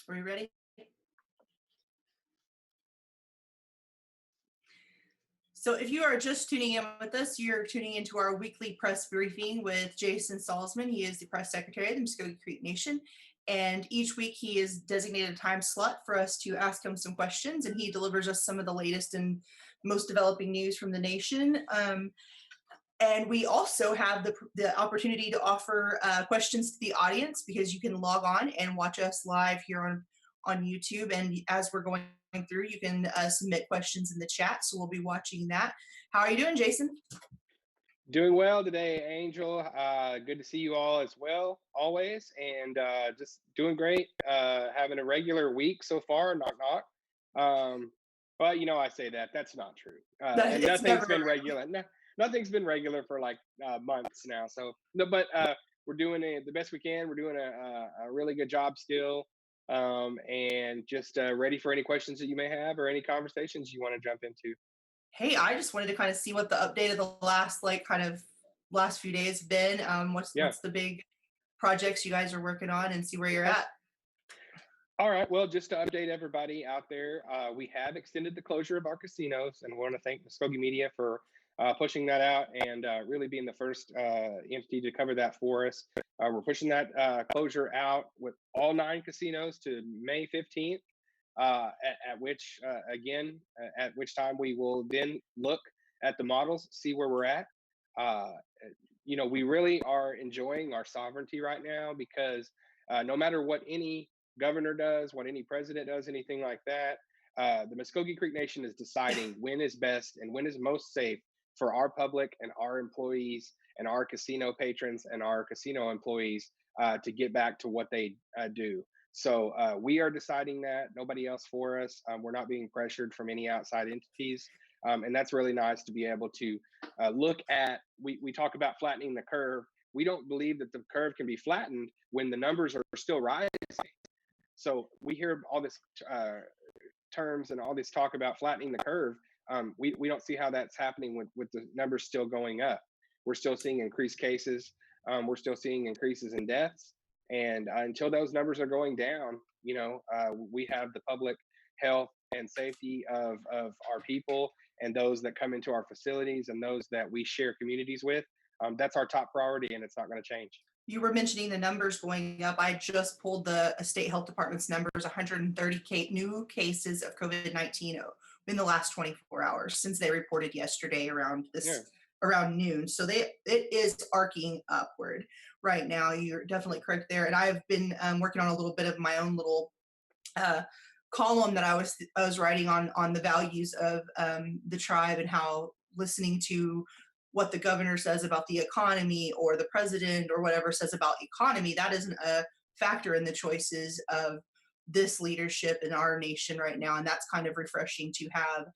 Are you ready? So if you are just tuning in with us, you're tuning into our weekly press briefing with Jason Salzman. He is the press secretary of the Muskogee Creek Nation. And each week he is designated a time slot for us to ask him some questions, and he delivers us some of the latest and most developing news from the nation. And we also have the opportunity to offer questions to the audience, because you can log on and watch us live here on YouTube. And as we're going through, you can submit questions in the chat. So we'll be watching that. How are you doing, Jason? Doing well today, Angel. Good to see you all as well, always, and just doing great. Having a regular week so far. Knock knock. But I say that's not true, and It's nothing's never. been regular. No, nothing's been regular for like months now. So no, but we're doing the best we can. We're doing a really good job still, and just ready for any questions that you may have or any conversations you want to jump into. Hey, I just wanted to kind of see what the update of the last few days been. Yeah. What's the big projects you guys are working on, and see where you're at. All right. Well, just to update everybody out there, we have extended the closure of our casinos, and we want to thank Muskogee Media for pushing that out and really being the first entity to cover that for us. We're pushing that closure out with all 9 casinos to May 15th, at which, again, at which time we will then look at the models, see where we're at. Uh, we really are enjoying our sovereignty right now, because no matter what any governor does, what any president does, anything like that, the Muskogee Creek Nation is deciding when is best and when is most safe for our public and our employees and our casino patrons and our casino employees to get back to what they do. So we are deciding that, nobody else for us. We're not being pressured from any outside entities. And that's really nice to be able to look at. We talk about flattening the curve. We don't believe that the curve can be flattened when the numbers are still rising. So we hear all this terms and all this talk about flattening the curve. We don't see how that's happening with the numbers still going up. We're still seeing increased cases. We're still seeing increases in deaths. And until those numbers are going down, we have the public health and safety of our people and those that come into our facilities and those that we share communities with. That's our top priority, and it's not going to change. You were mentioning the numbers going up. I just pulled the state health department's numbers: 130 new cases of COVID-19 in the last 24 hours since they reported yesterday around noon. So it is arcing upward right now. You're definitely correct there. And I've been working on a little bit of my own little column that I was writing on the values of the tribe, and how listening to what the governor says about the economy, or the president or whatever says about economy, that isn't a factor in the choices of this leadership in our nation right now. And that's kind of refreshing to have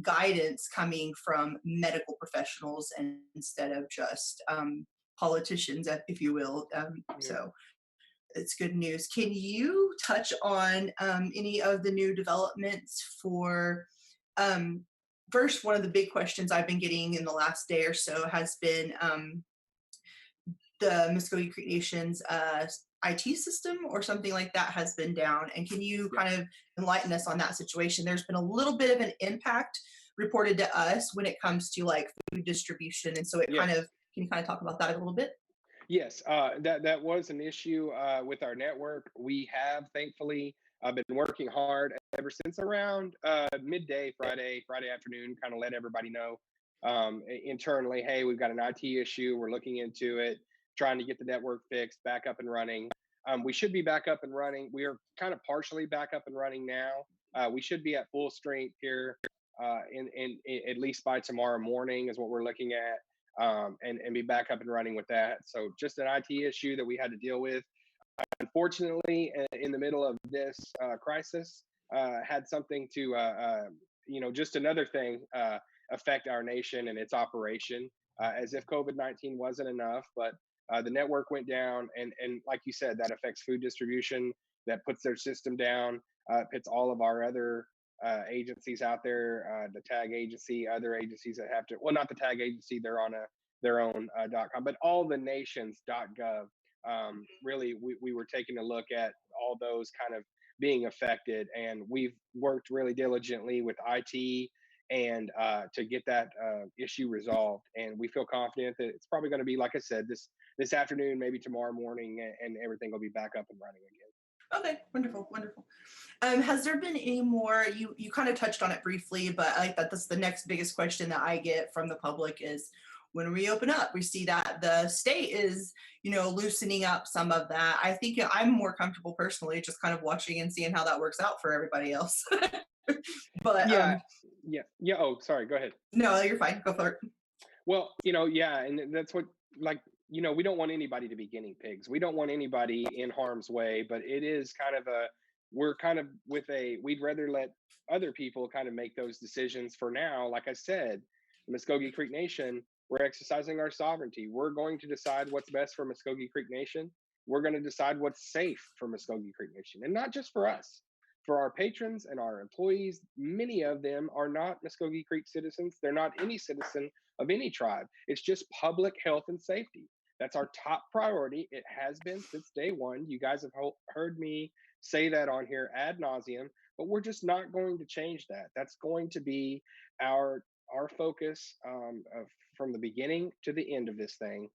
guidance coming from medical professionals, and instead of just politicians, if you will. So it's good news. Can you touch on any of the new developments for first, one of the big questions I've been getting in the last day or so has been the Muskogee Creek Nation's IT system or something like that has been down. And can you kind of enlighten us on that situation? There's been a little bit of an impact reported to us when it comes to like food distribution. And so can you kind of talk about that a little bit? Yes, that was an issue with our network. We have thankfully been working hard ever since around midday Friday afternoon, kind of let everybody know internally, hey, we've got an IT issue. We're looking into it, trying to get the network fixed, back up and running. We should be back up and running. We are kind of partially back up and running now. We should be at full strength here in at least by tomorrow morning is what we're looking at. And be back up and running with that. So just an IT issue that we had to deal with. Unfortunately, in the middle of this crisis, had something to, just another thing affect our nation and its operation, as if COVID-19 wasn't enough. But the network went down, and like you said, that affects food distribution, that puts their system down, puts all of our other agencies out there, the tag agency, other agencies that have to, well, not the tag agency, they're on their own .com, but all the nations.gov really we were taking a look at all those kind of being affected, and we've worked really diligently with IT and to get that issue resolved. And we feel confident that it's probably going to be, like I said, this afternoon, maybe tomorrow morning, and everything will be back up and running again. Okay, wonderful, wonderful. Has there been any more? You kind of touched on it briefly, but I like that. That's the next biggest question that I get from the public is when we open up, we see that the state is, loosening up some of that. I think I'm more comfortable personally just kind of watching and seeing how that works out for everybody else. But Yeah, yeah. Oh, sorry. Go ahead. no, you're fine. Go for it. Well, yeah, and that's what, like, we don't want anybody to be guinea pigs. We don't want anybody in harm's way, but it is kind of we're kind of we'd rather let other people kind of make those decisions for now. Like I said, the Muskogee Creek Nation, we're exercising our sovereignty. We're going to decide what's best for Muskogee Creek Nation. We're going to decide what's safe for Muskogee Creek Nation, and not just for us. For our patrons and our employees, many of them are not Muskogee Creek citizens. They're not any citizen of any tribe. It's just public health and safety. That's our top priority. It has been since day one. You guys have heard me say that on here ad nauseum, but we're just not going to change that. That's going to be our focus from the beginning to the end of this thing.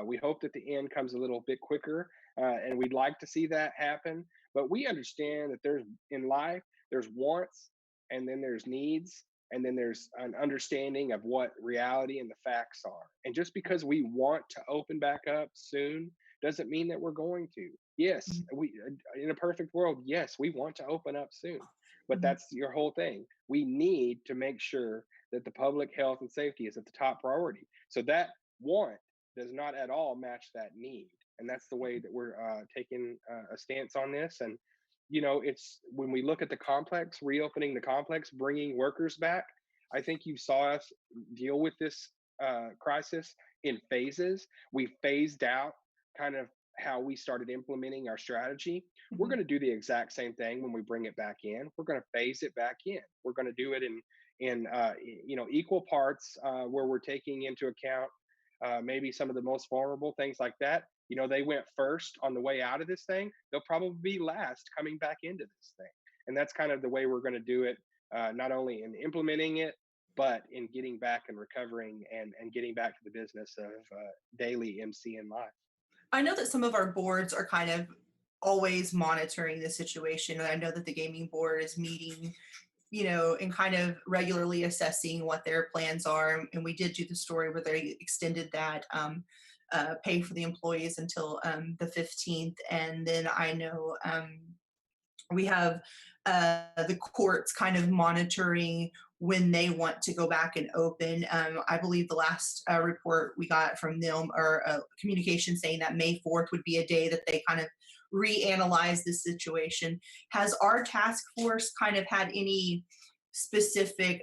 We hope that the end comes a little bit quicker, and we'd like to see that happen. But we understand that in life there's wants, and then there's needs, and then there's an understanding of what reality and the facts are. And just because we want to open back up soon doesn't mean that we're going to. Yes, we in a perfect world, yes, we want to open up soon. But Mhm. that's your whole thing. We need to make sure that the public health and safety is at the top priority. So that want does not at all match that need. And that's the way that we're taking a stance on this. And it's when we look at the complex, reopening the complex, bringing workers back. I think you saw us deal with this crisis in phases. We phased out kind of how we started implementing our strategy. We're Mhm. going to do the exact same thing when we bring it back in. We're going to phase it back in. We're going to do it in equal parts, where we're taking into account maybe some of the most vulnerable things like that. They went first on the way out of this thing. They'll probably be last coming back into this thing. And that's kind of the way we're going to do it, not only in implementing it, but in getting back and recovering and getting back to the business of daily MCN life. I know that some of our boards are kind of always monitoring the situation, and I know that the gaming board is meeting, and kind of regularly assessing what their plans are. And we did do the story where they extended that pay for the employees until the 15th. And then I know we have the courts kind of monitoring when they want to go back and open. I believe the last report we got from them or communication saying that May 4th would be a day that they kind of reanalyze the situation. Has our task force kind of had any specific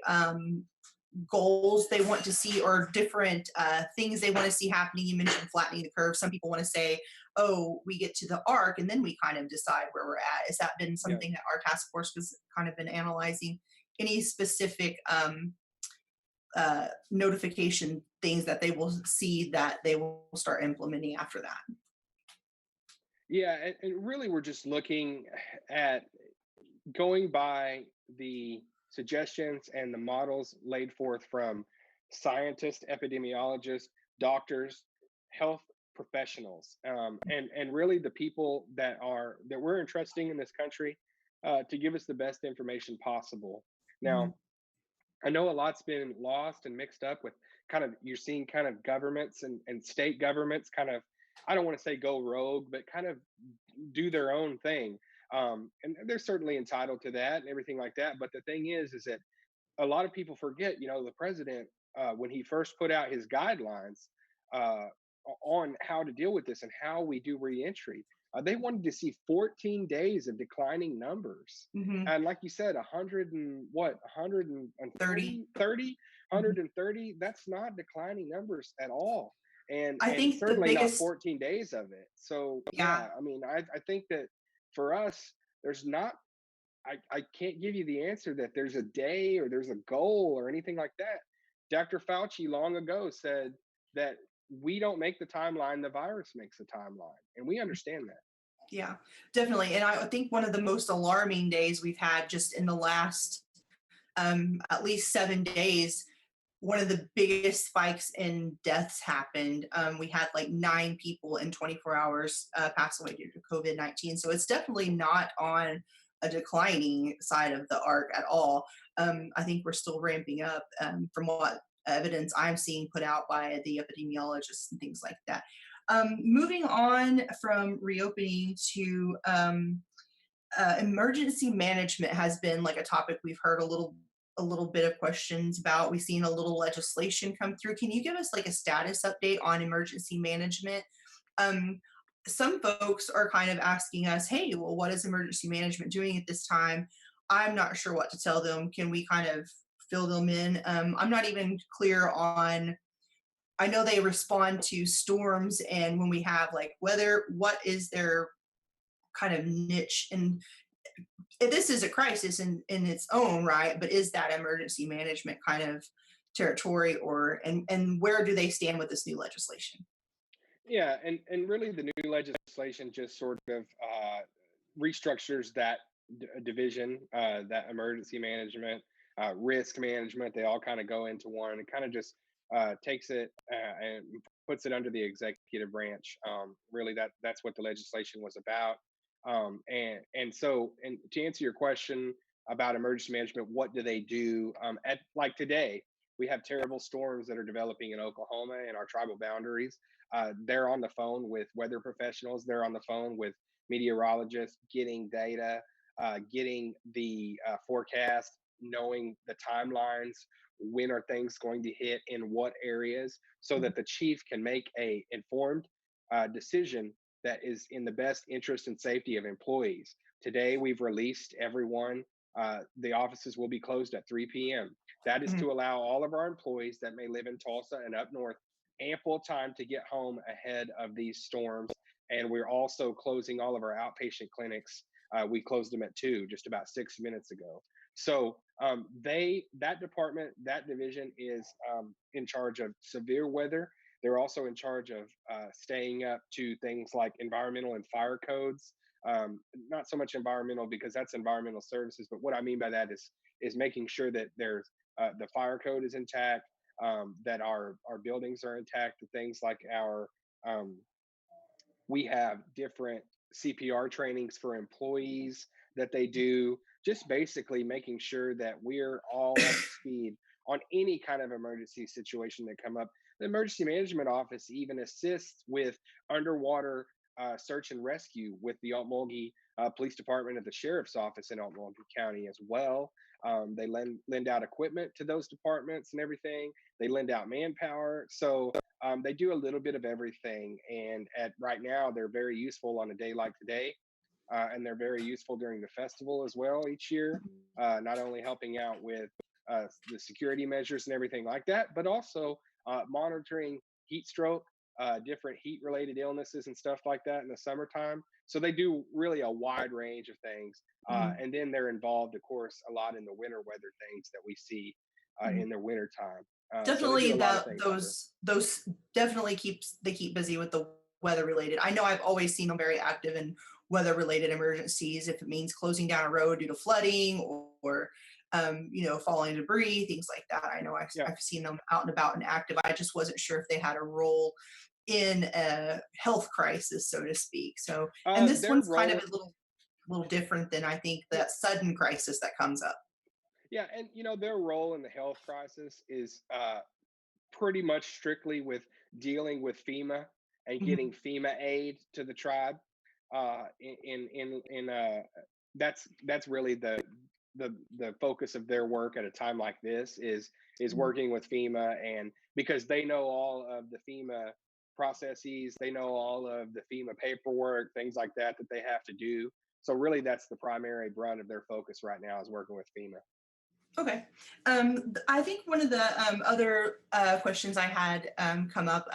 goals they want to see or different things they want to see happening? You mentioned flattening the curve. Some people want to say, oh, we get to the arc and then we kind of decide where we're at. Has that been Yeah. something that our task force has kind of been analyzing? Any specific notification things that they will see that they will start implementing after that? Yeah. And really, we're just looking at going by the suggestions and the models laid forth from scientists, epidemiologists, doctors, health professionals, and really the people that we're entrusting in this country to give us the best information possible. Mhm. Now, I know a lot's been lost and mixed up with kind of you're seeing kind of governments and state governments kind of, I don't want to say go rogue, but kind of do their own thing. And they're certainly entitled to that and everything like that. But the thing is that a lot of people forget, the president, when he first put out his guidelines uh, on how to deal with this and how we do reentry, they wanted to see 14 days of declining numbers. Mhm. And like you said, 100 and what, 30. 140, 30, Mhm. 130, that's not declining numbers at all. I And think the certainly not biggest, 14 days of it. So yeah, yeah, I mean, I think that for us, there's not I can't give you the answer that there's a day or there's a goal or anything like that. Dr. Fauci long ago said that we don't make the timeline, the virus makes the timeline, and we understand that. Yeah, definitely. And I think one of the most alarming days we've had just in the last at least 7 days, one of the biggest spikes in deaths happened. We had like 9 people in 24 hours pass away due to COVID-19. So it's definitely not on a declining side of the arc at all. I think we're still ramping up from what evidence I'm seeing put out by the epidemiologists and things like that. Moving on from reopening to emergency management has been like a topic we've heard a little bit of questions about. We've seen a little legislation come through. Can you give us like a status update on emergency management? Um, some folks are kind of asking us, hey, well, what is emergency management doing at this time? I'm not sure what to tell them. Can we kind of fill them in? I'm not even clear on, I know they respond to storms and when we have like weather, what is their kind of niche? And this is a crisis in its own right, but is that emergency management kind of territory, or and where do they stand with this new legislation? Yeah, and really the new legislation just sort of restructures that division, that emergency management, risk management. They all kind of go into one. It kind of just takes it and puts it under the executive branch. Really, that's what the legislation was about. And so, and to answer your question about emergency management, what do they do? At like today, we have terrible storms that are developing in Oklahoma and our tribal boundaries. They're on the phone with weather professionals. They're on the phone with meteorologists, getting data, getting the forecast, knowing the timelines, when are things going to hit in what areas, so that the chief can make a informed decision that is in the best interest and safety of employees. Today, we've released everyone. The offices will be closed at 3 p.m. That is Mhm. to allow all of our employees that may live in Tulsa and up north ample time to get home ahead of these storms. And we're also closing all of our outpatient clinics. We closed them at 2 just about 6 minutes ago. So that department, that division is in charge of severe weather. They're also in charge of staying up to things like environmental and fire codes. Not so much environmental because that's environmental services, but what I mean by that is making sure that there's the fire code is intact, that our buildings are intact, things like our we have different CPR trainings for employees that they do, just basically making sure that we're all up to speed on any kind of emergency situation that come up. The emergency management office even assists with underwater search and rescue with the Altmulgee Police Department and the Sheriff's Office in Altmulgee County as well. They lend out equipment to those departments and everything. They lend out manpower. So they do a little bit of everything, and at right now they're very useful on a day like today, and they're very useful during the festival as well each year. Not only helping out with the security measures and everything like that, but also monitoring heat stroke, different heat-related illnesses and stuff like that in the summertime. So they do really a wide range of things, Mhm. and then they're involved, of course, a lot in the winter weather things that we see Mhm. in the winter time. So they do Definitely a lot of that things out there. those definitely they keep busy with the weather related. I know I've always seen them very active in weather related emergencies, if it means closing down a road due to flooding or falling debris, things like that. I know Yeah. I've seen them out and about and active. I just wasn't sure if they had a role in a health crisis, so to speak. So, and this Their one's kind of role, a little different than I think yeah, that sudden crisis that comes up. yeah, and their role in the health crisis is pretty much strictly with dealing with FEMA and Mhm. getting FEMA aid to the tribe. In That's really the focus of their work at a time like this is Mhm. working with FEMA, and because they know all of the FEMA processes, they know all of the FEMA paperwork, things like that they have to do. So really, that's the primary brunt of their focus right now is working with FEMA. Okay. I think one of the other questions I had come up,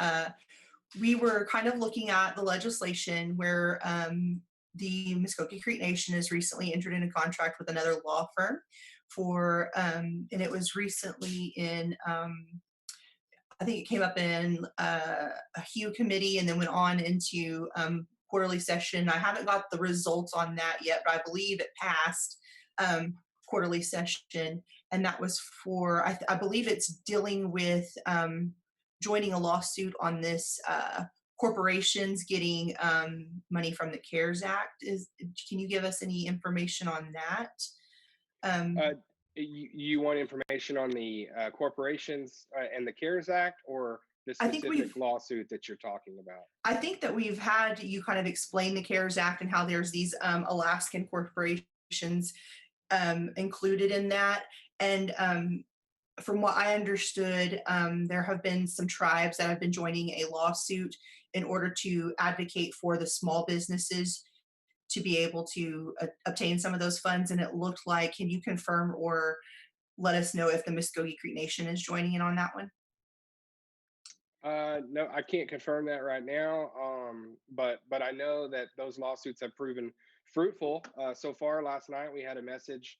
we were kind of looking at the legislation where the Muskogee Creek Nation has recently entered into contract with another law firm and it was recently in I think it came up in a Hugh committee and then went on into quarterly session. I haven't got the results on that yet, but I believe it passed quarterly session. And that was for, I believe it's dealing with joining a lawsuit on this corporations getting money from the CARES Act. Can you give us any information on that? Um, Uh, you want information on the corporations and the CARES Act, or the I think specific lawsuit that you're talking about? I think that we've had you kind of explain the CARES Act and how there's these Alaskan corporations included in that. And from what I understood, there have been some tribes that have been joining a lawsuit in order to advocate for the small businesses to be able to obtain some of those funds. And it looked like, can you confirm or let us know if the Muskogee Creek Nation is joining in on that one? No, I can't confirm that right now. But I know that those lawsuits have proven fruitful so far. Last night we had a message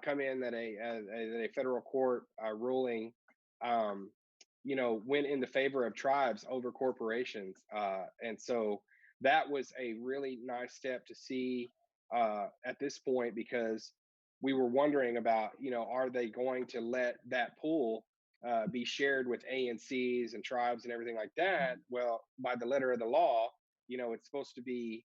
come in that a federal court ruling, um, went in the favor of tribes over corporations, and so that was a really nice step to see at this point, because we were wondering about, are they going to let that pool be shared with ANCs and tribes and everything like that? Well, by the letter of the law, it's supposed to be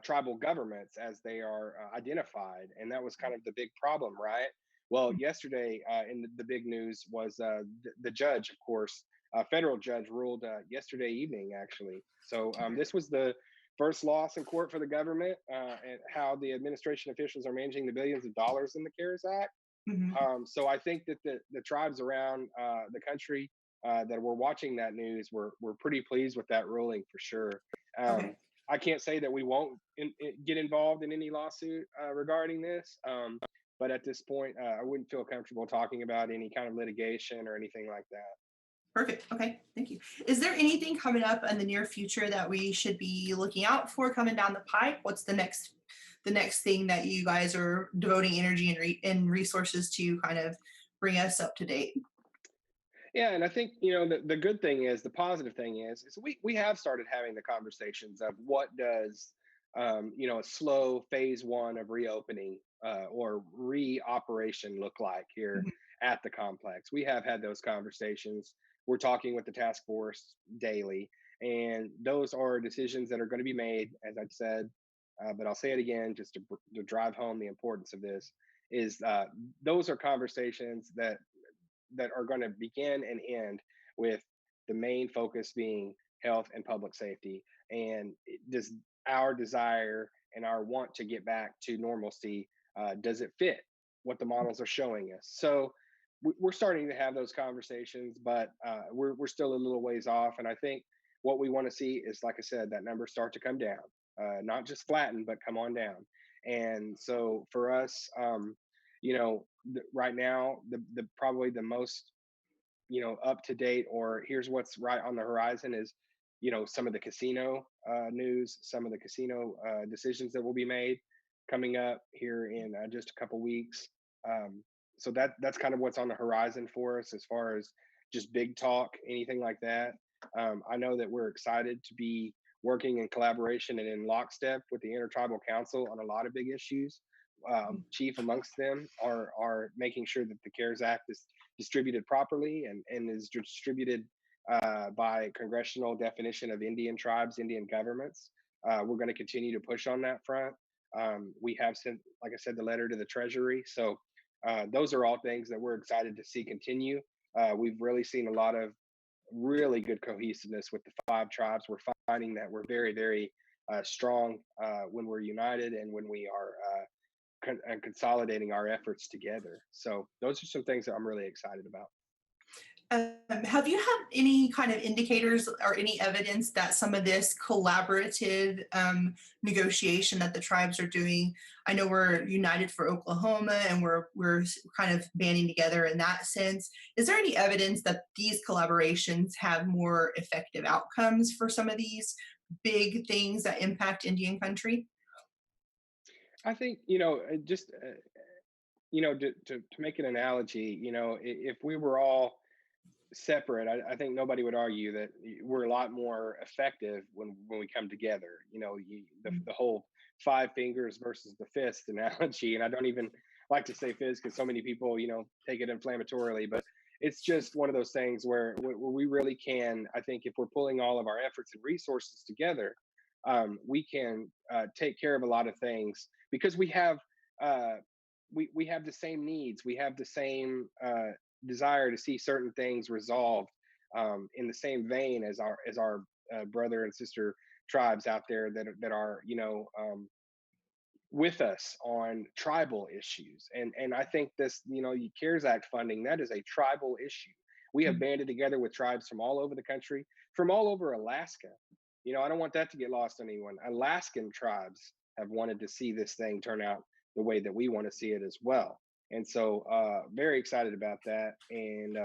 tribal governments as they are identified. And that was kind of the big problem, right? Well, yesterday, in the big news was the judge, of course, a federal judge ruled yesterday evening, actually. So this was the first loss in court for the government, and how the administration officials are managing the billions of dollars in the CARES Act. Mm-hmm. So I think that the tribes around the country that were watching that news were pretty pleased with that ruling for sure. Um, Okay. I can't say that we won't get involved in any lawsuit regarding this, but at this point, I wouldn't feel comfortable talking about any kind of litigation or anything like that. Perfect. Okay. Thank you. Is there anything coming up in the near future that we should be looking out for coming down the pipe? What's the next thing that you guys are devoting energy and resources to kind of bring us up to date? Yeah, and I think the good thing is, the positive thing is we have started having the conversations of what does a slow phase one of reopening or reoperation look like here Mhm. at the complex. We have had those conversations. We're talking with the task force daily, and those are decisions that are going to be made, as I've said. But I'll say it again, just to drive home the importance of this. Is those are conversations that are going to begin and end with the main focus being health and public safety. And does our desire and our want to get back to normalcy, does it fit what the models are showing us? So we're starting to have those conversations, but we're still a little ways off. And I think what we want to see is, like I said, that number start to come down, not just flatten, but come on down. And so for us, right now, the probably the most up to date, or here's what's right on the horizon, is some of the casino news, some of the casino decisions that will be made coming up here in just a couple weeks. um, so that's kind of what's on the horizon for us as far as just big talk, anything like that. I know that we're excited to be working in collaboration and in lockstep with the Intertribal Council on a lot of big issues. Chief amongst them are making sure that the CARES Act is distributed properly, and is distributed by congressional definition of Indian tribes, Indian governments. We're going to continue to push on that front. We have sent, like I said, the letter to the Treasury. So those are all things that we're excited to see continue. We've really seen a lot of really good cohesiveness with the five tribes. We're finding that we're very, very strong when we're united, and when we are and consolidating our efforts together. So those are some things that I'm really excited about. Have you had any kind of indicators or any evidence that some of this collaborative negotiation that the tribes are doing? I know we're united for Oklahoma, and we're kind of banding together in that sense. Is there any evidence that these collaborations have more effective outcomes for some of these big things that impact Indian country? I think just to make an analogy, if we were all separate, I think nobody would argue that we're a lot more effective when we come together. The whole five fingers versus the fist analogy, and I don't even like to say fist because so many people take it inflammatorily, but it's just one of those things where we really can. I think if we're pulling all of our efforts and resources together, we can take care of a lot of things because uh, we have the same needs. We have the same desire to see certain things resolved in the same vein as our brother and sister tribes out there that are with us on tribal issues. And I think this, CARES Act funding, that is a tribal issue. We have Mhm. banded together with tribes from all over the country, from all over Alaska. I don't want that to get lost on anyone. Alaskan tribes have wanted to see this thing turn out the way that we want to see it as well. And so very excited about that and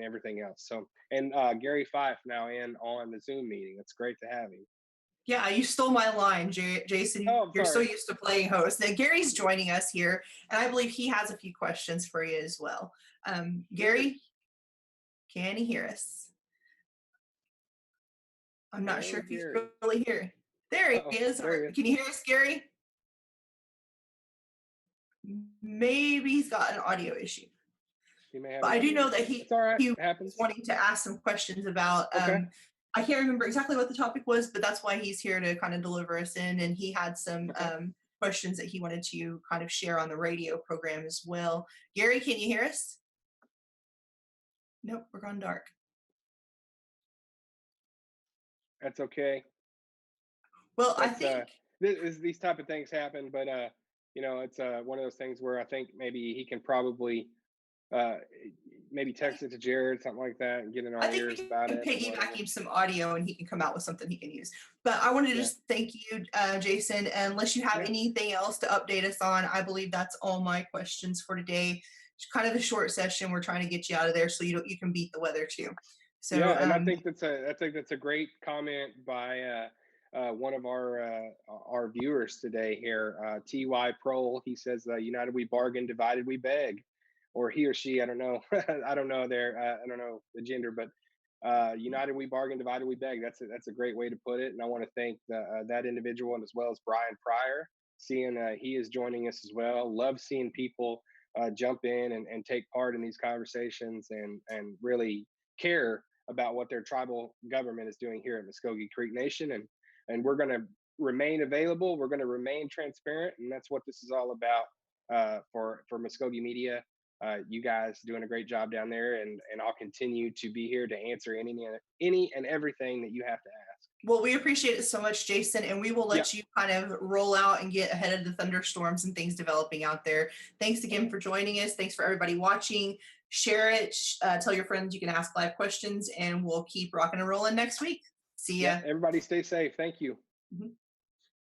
everything else. So and Gary Fife now in on the Zoom meeting. It's great to have him. Yeah, you stole my line, Jason. Oh, I'm You're so sorry. used to playing host. Now, Gary's joining us here, and I believe he has a few questions for you as well. Sure. Gary, can he hear us? I'm not sure Hello, if you Gary. can really hear. There he Oh, is. there he is. Can you hear us, Gary? Maybe he's got an audio issue. He may have But an I do audio know that issue. It's all right. he It was happens. wanting to ask some questions about. Okay. I can't remember exactly what the topic was, but that's why he's here to kind of deliver us in. And he had some Okay. questions that he wanted to kind of share on the radio program as well. Gary, can you hear us? Nope, we're gone dark. That's okay. Well, I That's think these type of things happen, but it's one of those things where I think maybe he can probably uh maybe text it to Jared, something like that, and get in our we ears about can it or piggyback whatever. him some audio and he can come out with something he can use. But I wanted to Yeah. just thank you, Jason. Unless you have Yeah. anything else to update us on, I believe that's all my questions for today. It's kind of a short session. We're trying to get you out of there so you can beat the weather too. Yeah, So and I think that's a great comment by one of our viewers today here, Ty Prole. He says, "United we bargain, divided we beg," or he or she. I don't know. I don't know their. I don't know the gender, but united we bargain, divided we beg. That's a great way to put it. And I want to thank that individual and as well as Brian Pryor, seeing he is joining us as well. Love seeing people jump in and take part in these conversations and really care about what their tribal government is doing here at Muskogee Creek Nation. And we're going to remain available. We're going to remain transparent, and that's what this is all about for Muskogee Media. You guys doing a great job down there, and I'll continue to be here to answer any and everything that you have to ask. well, we appreciate it so much, Jason, and we will Yeah. let you kind of roll out and get ahead of the thunderstorms and things developing out there. Thanks again for joining us. Thanks for everybody watching. Share it. Tell your friends you can ask live questions, and we'll keep rocking and rolling next week. See Yeah. ya. Everybody stay safe. Thank you. Mhm.